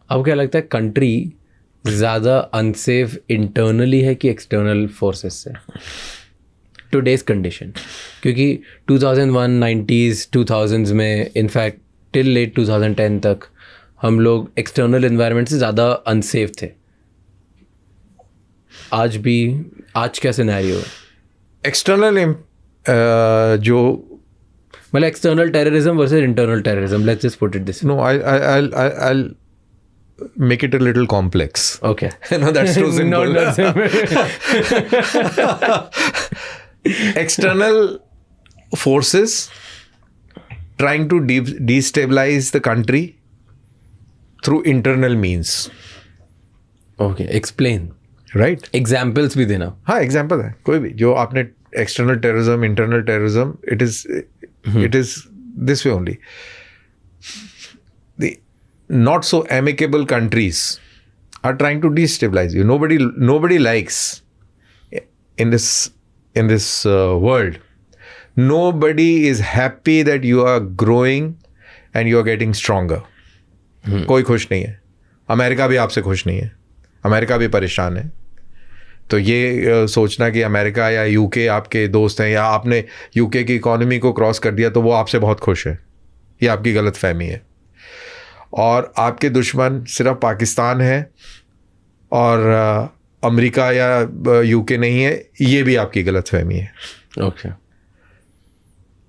आपको क्या लगता है कंट्री ज़्यादा अनसेफ इंटरनली है कि एक्सटर्नल फोर्सेस से टुडेज कंडीशन? क्योंकि 2001 90s 2000s में इनफैक्ट टिल लेट 2010 तक हम लोग एक्सटर्नल एनवायरनमेंट से ज़्यादा अनसेफ थे. आज क्या सिनेरियो है? एक्सटर्नल जो मतलब external terrorism versus internal terrorism, let's just put it this. No, I'll make it a little complex. Okay. No, that's too simple. Not simple. External forces trying to destabilize the country through internal means. Okay, explain. Right? Examples भी देना. हाँ, example है कोई भी जो आपने external terrorism, internal terrorism, it is this way only. The not so amicable countries are trying to destabilize you. Nobody likes in this world. Nobody is happy that you are growing and you are getting stronger. कोई खुश नहीं है. America भी आपसे खुश नहीं है. America भी परेशान है. तो ये सोचना कि अमेरिका या यूके आपके दोस्त हैं या आपने यूके की इकोनॉमी को क्रॉस कर दिया तो वो आपसे बहुत खुश है, ये आपकी गलत फहमी है. और आपके दुश्मन सिर्फ पाकिस्तान है और अमेरिका या यूके नहीं है, ये भी आपकी गलत फहमी है. ओके.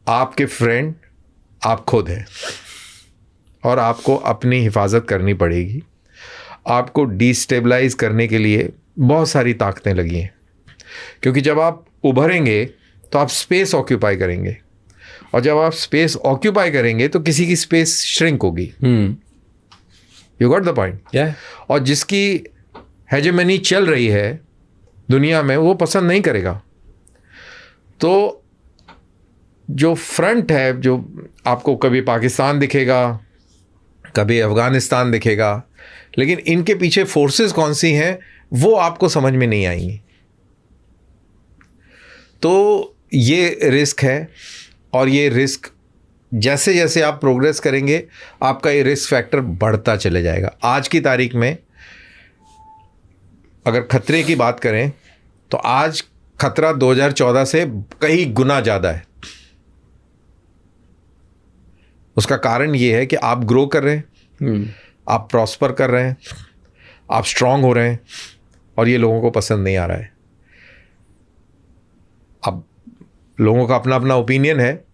आपके फ्रेंड आप खुद हैं और आपको अपनी हिफाजत करनी पड़ेगी. आपको डिस्टेबलाइज करने के लिए बहुत सारी ताकतें लगी हैं, क्योंकि जब आप उभरेंगे तो आप स्पेस ऑक्यूपाई करेंगे और जब आप स्पेस ऑक्यूपाई करेंगे तो किसी की स्पेस श्रिंक होगी. You got the point? और जिसकी हेजेमनी चल रही है दुनिया में वो पसंद नहीं करेगा. तो जो फ्रंट है, जो आपको कभी पाकिस्तान दिखेगा, कभी अफगानिस्तान दिखेगा, लेकिन इनके पीछे फोर्सेस कौन सी हैं वो आपको समझ में नहीं आएंगी. तो ये रिस्क है और ये रिस्क जैसे जैसे आप प्रोग्रेस करेंगे आपका ये रिस्क फैक्टर बढ़ता चले जाएगा. आज की तारीख में अगर खतरे की बात करें तो आज खतरा 2014 से कई गुना ज़्यादा है. उसका कारण ये है कि आप ग्रो कर रहे हैं, आप प्रॉस्पर कर रहे हैं, आप स्ट्रांग हो रहे हैं और ये लोगों को पसंद नहीं आ रहा है. अब लोगों का अपना अपना ओपिनियन है,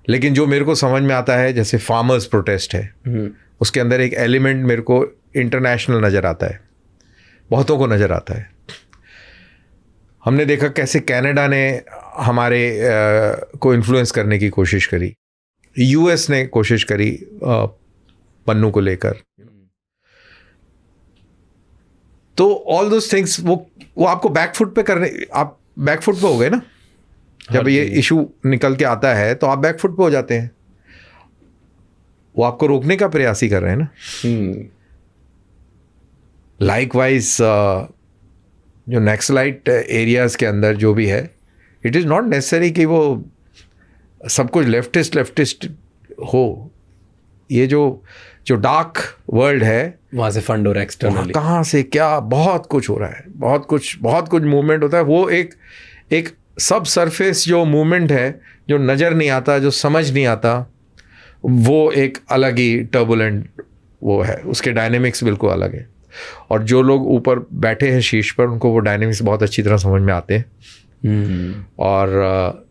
लेकिन जो मेरे को समझ में आता है, जैसे फार्मर्स प्रोटेस्ट है, उसके अंदर एक एलिमेंट मेरे को इंटरनेशनल नज़र आता है, बहुतों को नज़र आता है. हमने देखा कैसे कनाडा ने हमारे को इन्फ्लुएंस करने की कोशिश करी, यूएस ने कोशिश करी पन्नू को लेकर. तो ऑल दोस थिंग्स वो आपको बैकफुट पे करने, आप बैकफुट पे हो गए ना. जब ये इशू निकल के आता है तो आप बैकफुट पे हो जाते हैं. वो आपको रोकने का प्रयास ही कर रहे हैं ना. लाइकवाइज जो नक्सलाइट एरियाज के अंदर जो भी है, इट इज़ नॉट नेसेसरी कि वो सब कुछ लेफ्टिस्ट हो. ये जो डार्क वर्ल्ड है वहाँ से फंड हो रहा है एक्सटर्नली, कहाँ से क्या बहुत कुछ हो रहा है, बहुत कुछ मूवमेंट होता है. वो एक सब सरफेस जो मूवमेंट है, जो नज़र नहीं आता, जो समझ नहीं आता, वो एक अलग ही टर्बुलेंट वो है. उसके डायनेमिक्स बिल्कुल अलग है. और जो लोग ऊपर बैठे हैं शीर्ष पर, उनको वो डायनेमिक्स बहुत अच्छी तरह समझ में आते हैं और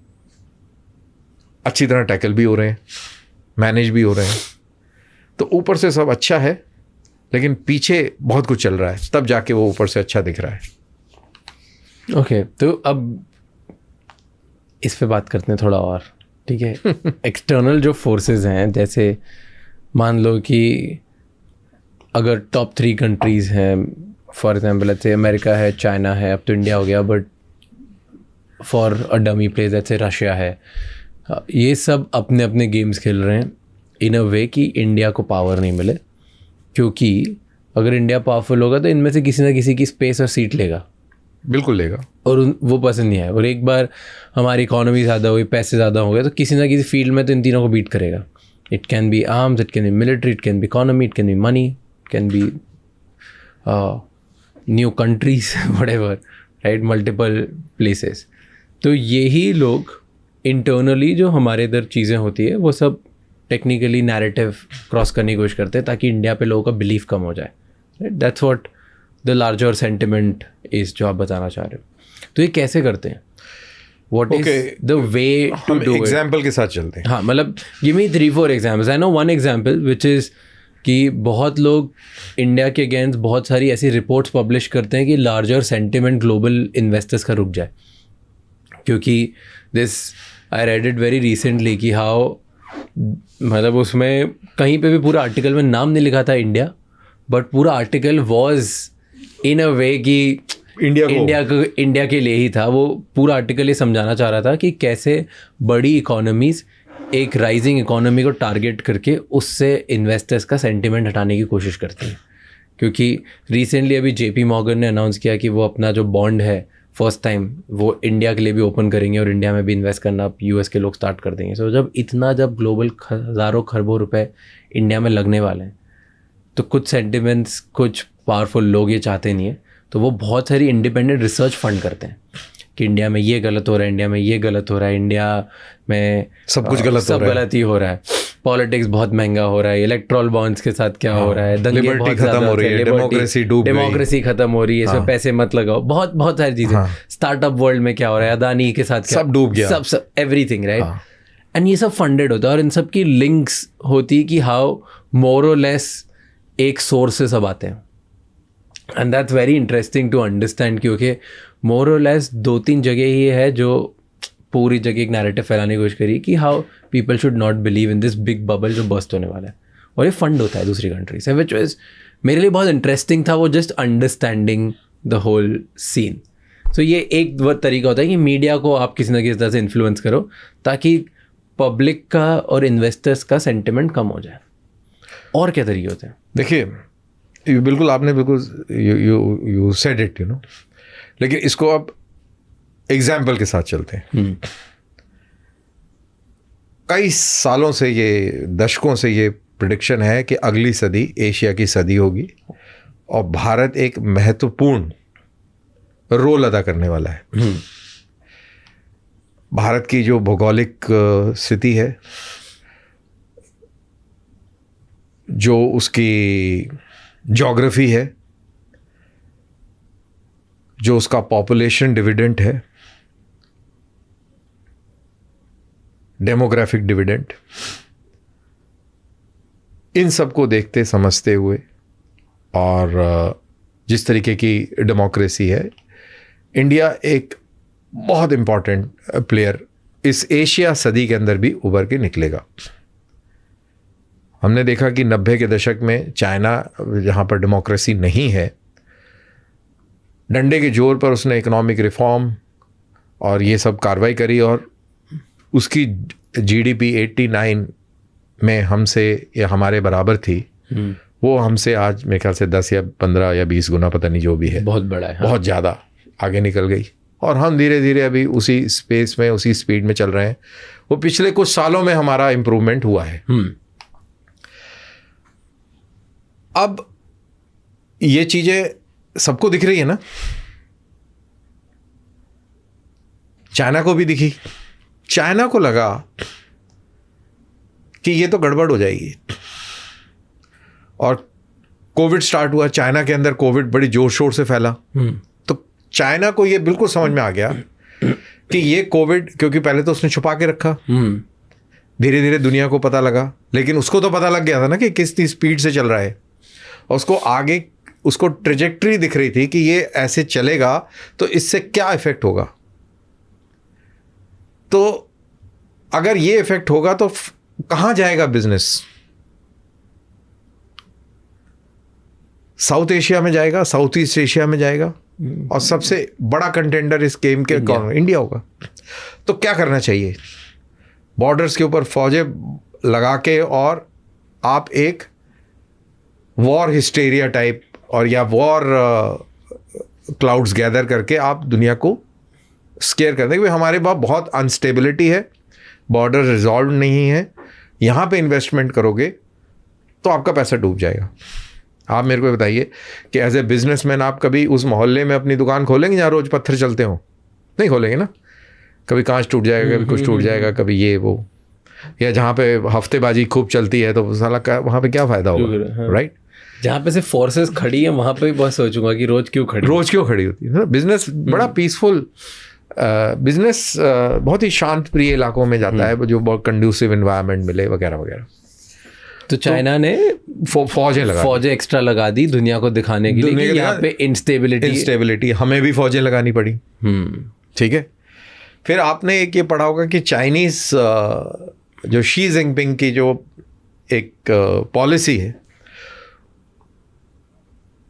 अच्छी तरह टैकल भी हो रहे हैं, मैनेज भी हो रहे हैं. तो ऊपर से सब अच्छा है, लेकिन पीछे बहुत कुछ चल रहा है, तब जाके वो ऊपर से अच्छा दिख रहा है. ओके, तो अब इस पे बात करते हैं थोड़ा और, ठीक है. एक्सटर्नल जो फोर्सेस हैं, जैसे मान लो कि अगर टॉप 3 कंट्रीज़ हैं, फॉर एग्जांपल जैसे अमेरिका है, चाइना है, अब तो इंडिया हो गया, but for a dummy place जैसे रशिया है, ये सब अपने अपने गेम्स खेल रहे हैं इन अ वे कि इंडिया को पावर नहीं मिले. क्योंकि अगर इंडिया पावरफुल होगा तो इनमें से किसी ना किसी की स्पेस और सीट लेगा, बिल्कुल लेगा, और वो पसंद नहीं आया. और एक बार हमारी इकोनॉमी ज़्यादा हुई, पैसे ज़्यादा हो गए, तो किसी ना किसी फील्ड में तो इन तीनों को बीट करेगा. It can be arms, it can be military, it can be economy, it can be money, can be new countries whatever, right, multiple places. तो यही लोग इंटरनली जो हमारे इधर चीज़ें होती है वो सब टेक्निकली नैरेटिव क्रॉस करने की कोशिश करते हैं ताकि इंडिया पे लोगों का बिलीव कम हो जाए, right. That's what the larger sentiment is जो आप बताना चाह रहे हो। तो ये कैसे करते हैं? What is the way to do it? Example के साथ चलते हैं। हाँ, मतलब give me 3-4 examples. I know one example which is कि बहुत लोग इंडिया के अगेंस्ट बहुत सारी ऐसी रिपोर्ट्स पब्लिश करते हैं कि लार्जर सेंटिमेंट ग्लोबल इन्वेस्टर्स का रुक जाए, क्योंकि this I read it very recently कि हाउ, मतलब उसमें कहीं पे भी पूरा आर्टिकल में नाम नहीं लिखा था इंडिया, बट पूरा आर्टिकल वाज इन अ वे कि इंडिया के लिए ही था। वो पूरा आर्टिकल ये समझाना चाह रहा था कि कैसे बड़ी इकोनॉमीज़ एक राइजिंग इकोनॉमी को टारगेट करके उससे इन्वेस्टर्स का सेंटिमेंट हटाने की कोशिश करती हैं। क्योंकि रिसेंटली अभी JP Morgan ने अनाउंस किया कि वो अपना जो बॉन्ड है फर्स्ट टाइम वो इंडिया के लिए भी ओपन करेंगे और इंडिया में भी इन्वेस्ट करना US के लोग स्टार्ट कर देंगे। सो जब ग्लोबल हज़ारों खरबों रुपए इंडिया में लगने वाले हैं तो कुछ सेंटिमेंट्स, कुछ पावरफुल लोग ये चाहते नहीं है, तो वो बहुत सारी इंडिपेंडेंट रिसर्च फंड करते हैं कि इंडिया में ये गलत हो रहा है, इंडिया में ये गलत हो रहा है, इंडिया में सब कुछ गलत ही हो रहा है, पॉलिटिक्स बहुत महंगा हो रहा है, इलेक्ट्रॉल बॉन्ड्स के साथ क्या हो रहा है, दंगे बहुत खत्म हो रही है, डेमोक्रेसी खत्म हो रही है, इसमें पैसे मत लगाओ, बहुत बहुत सारी चीज़ें। स्टार्टअप वर्ल्ड में क्या हो रहा है, अदानी के साथ सब डूब गया, सब एवरीथिंग, राइट। एंड ये सब फंडेड होता है और इन सब की लिंक्स होती कि हाउ मोर और लेस एक सोर्स से सब आते हैं। And that's very interesting to understand, क्योंकि मोर और लेस 2-3 जगह ही है जो पूरी जगह एक नैरेटिव फैलाने की कोशिश करी कि how people should not believe in this big bubble जो बस्ट होने वाला है, और ये फंड होता है दूसरी कंट्री से, विच इज़ मेरे लिए बहुत इंटरेस्टिंग था, वो just understanding the whole scene. So ये एक तरीका होता है कि मीडिया को आप किसी न किसी तरह से इन्फ्लुएंस करो ताकि पब्लिक का और इन्वेस्टर्स का सेंटिमेंट कम हो जाए। और क्या तरीके होते हैं? देखिए, बिल्कुल आपने बिल्कुल you said it, you know, लेकिन इसको अब एग्जाम्पल के साथ चलते हैं। कई सालों से, ये दशकों से ये प्रेडिक्शन है कि अगली सदी एशिया की सदी होगी और भारत एक महत्वपूर्ण रोल अदा करने वाला है। भारत की जो भौगोलिक स्थिति है, जो उसकी ज्योग्राफी है, जो उसका पॉपुलेशन डिविडेंड है, डेमोग्राफिक डिविडेंड, इन सब को देखते समझते हुए और जिस तरीके की डेमोक्रेसी है, इंडिया एक बहुत इम्पॉर्टेंट प्लेयर इस एशिया सदी के अंदर भी उभर के निकलेगा। हमने देखा कि 90 के दशक में चाइना, जहाँ पर डेमोक्रेसी नहीं है, डंडे के जोर पर उसने इकोनॉमिक रिफॉर्म और ये सब कार्रवाई करी और उसकी GDP 89 में हमसे या हमारे बराबर थी। वो हमसे आज मेरे ख्याल से 10 या 15 या 20 गुना, पता नहीं जो भी है, बहुत बड़ा है, हाँ। बहुत ज़्यादा आगे निकल गई और हम धीरे धीरे अभी उसी स्पेस में, उसी स्पीड में चल रहे हैं। वो पिछले कुछ सालों में हमारा इम्प्रूवमेंट हुआ है। अब ये चीज़ें सबको दिख रही है ना, चाइना को भी दिखी। चाइना को लगा कि ये तो गड़बड़ हो जाएगी और कोविड स्टार्ट हुआ। चाइना के अंदर कोविड बड़ी जोर शोर से फैला, तो चाइना को ये बिल्कुल समझ में आ गया कि ये कोविड, क्योंकि पहले तो उसने छुपा के रखा, धीरे धीरे दुनिया को पता लगा, लेकिन उसको तो पता लग गया था ना कि किस स्पीड से चल रहा है और उसको आगे, उसको ट्रेजेक्ट्री दिख रही थी कि ये ऐसे चलेगा तो इससे क्या इफेक्ट होगा। तो अगर ये इफेक्ट होगा तो कहां जाएगा बिजनेस? साउथ एशिया में जाएगा, साउथ ईस्ट एशिया में जाएगा और सबसे बड़ा कंटेंडर इस गेम के इंडिया होगा। तो क्या करना चाहिए? बॉर्डर्स के ऊपर फौजें लगा के और आप एक वॉर हिस्टेरिया टाइप और या वॉर क्लाउड्स गैदर करके आप दुनिया को स्केयर कर देंगे। हमारे पास बहुत अनस्टेबिलिटी है, बॉर्डर रिजॉल्व नहीं है, यहाँ पे इन्वेस्टमेंट करोगे तो आपका पैसा डूब जाएगा। आप मेरे को बताइए कि एज ए बिजनेसमैन आप कभी उस मोहल्ले में अपनी दुकान खोलेंगे जहाँ रोज़ पत्थर चलते हों? नहीं खोलेंगे ना। कभी कांच टूट जाएगा, कभी कुछ टूट जाएगा, कभी ये वो, या जहाँ पे हफ्तेबाजी खूब चलती है तो साला का वहाँ पे क्या फ़ायदा होगा, राइट? जहाँ पे से फोर्सेस खड़ी है वहाँ पे भी बहुत सोचूंगा कि रोज़ क्यों खड़ी होती है। बिजनेस बड़ा पीसफुल बिजनेस, बहुत ही शांत प्रिय इलाकों में जाता है जो बहुत कंड्यूसिव इन्वायरमेंट मिले वगैरह वगैरह। तो चाइना ने फौजें एक्स्ट्रा लगा दी दुनिया को दिखाने के लिए कि यहाँ पे इंस्टेबिलिटी, हमें भी फौजें लगानी पड़ी। ठीक है। फिर आपने एक ये पढ़ा होगा कि चाइनीज जो शी जिनपिंग की जो एक पॉलिसी है,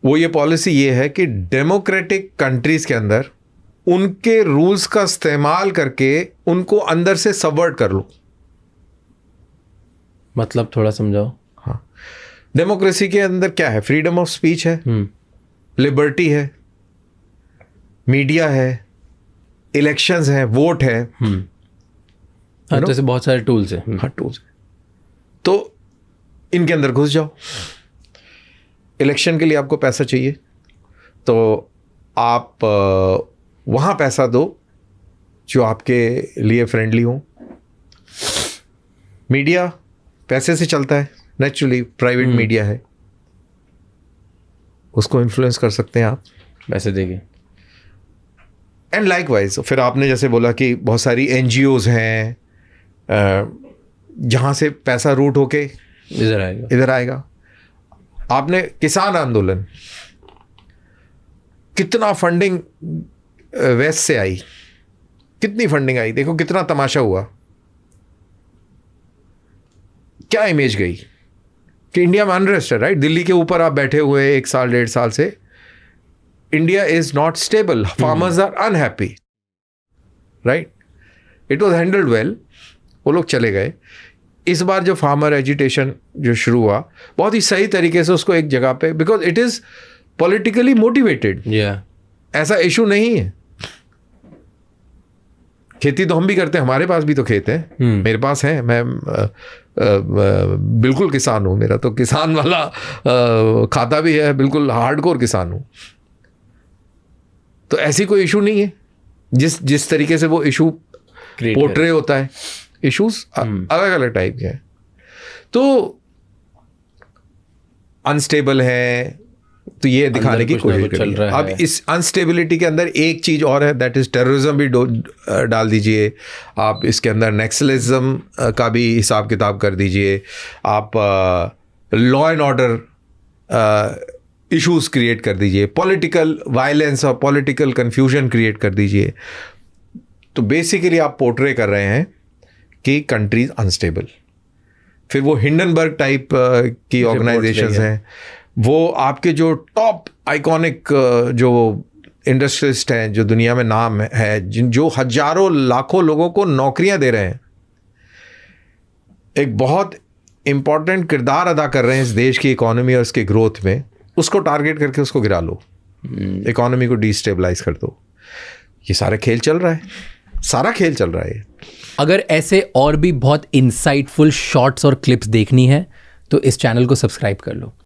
वो ये पॉलिसी ये है कि डेमोक्रेटिक कंट्रीज के अंदर उनके रूल्स का इस्तेमाल करके उनको अंदर से सबवर्ट कर लो। मतलब थोड़ा समझाओ। हाँ, डेमोक्रेसी के अंदर क्या है? फ्रीडम ऑफ स्पीच है, लिबर्टी है, मीडिया है, इलेक्शंस है, वोट है। हाँ, जैसे बहुत सारे टूल्स हैं। हाँ, टूल्स है। तो इनके अंदर घुस जाओ। इलेक्शन के लिए आपको पैसा चाहिए तो आप वहाँ पैसा दो जो आपके लिए फ्रेंडली हो। मीडिया पैसे से चलता है, नेचुरली प्राइवेट मीडिया है, उसको इन्फ्लुएंस कर सकते हैं आप पैसे देके। एंड लाइकवाइज फिर आपने जैसे बोला कि बहुत सारी NGOs हैं जहाँ से पैसा रूट होके इधर आएगा। आपने किसान आंदोलन, कितना फंडिंग वेस्ट से आई, कितनी फंडिंग आई, देखो कितना तमाशा हुआ, क्या इमेज गई कि इंडिया में अनरेस्ट है, राइट? दिल्ली के ऊपर आप बैठे हुए 1 साल 1.5 साल से, India is not stable, farmers are unhappy, right? It was handled well, वो लोग चले गए। इस बार जो फार्मर एजिटेशन जो शुरू हुआ, बहुत ही सही तरीके से उसको एक जगह पे, because it is politically motivated. ऐसा इशू नहीं है। खेती तो हम भी करते हैं, हमारे पास भी तो खेत है, मेरे पास है, मैं बिल्कुल किसान हूं, मेरा तो किसान वाला खाता भी है, बिल्कुल हार्डकोर किसान हूं। तो ऐसी कोई इशू नहीं है। जिस तरीके से वो इशू पोर्ट्रे होता है, इश्यूज अलग अलग टाइप के हैं। तो अनस्टेबल है तो ये दिखाने की कोशिश चल रहा है। अब इस अनस्टेबिलिटी के अंदर एक चीज और है, दैट इज टेररिज्म भी डाल दीजिए आप, इसके अंदर नेक्सलिज्म का भी हिसाब किताब कर दीजिए आप, law and order issues create कर दीजिए, पॉलिटिकल वायलेंस और पॉलिटिकल कंफ्यूजन क्रिएट कर दीजिए। तो बेसिकली आप पोर्ट्रे कर रहे हैं कि कंट्रीज अनस्टेबल। फिर वो हिंडनबर्ग टाइप की ऑर्गेनाइजेशंस हैं, वो आपके जो टॉप आइकॉनिक जो इंडस्ट्रियलिस्ट हैं, जो दुनिया में नाम है, जो हजारों लाखों लोगों को नौकरियां दे रहे हैं, एक बहुत इंपॉर्टेंट किरदार अदा कर रहे हैं इस देश की इकोनॉमी और इसके ग्रोथ में, उसको टारगेट करके उसको गिरा लो, इकोनॉमी को डिस्टेबलाइज कर दो। ये सारा खेल चल रहा है, सारा खेल चल रहा है। अगर ऐसे और भी बहुत इंसाइटफुल शॉर्ट्स और क्लिप्स देखनी है तो इस चैनल को सब्सक्राइब कर लो।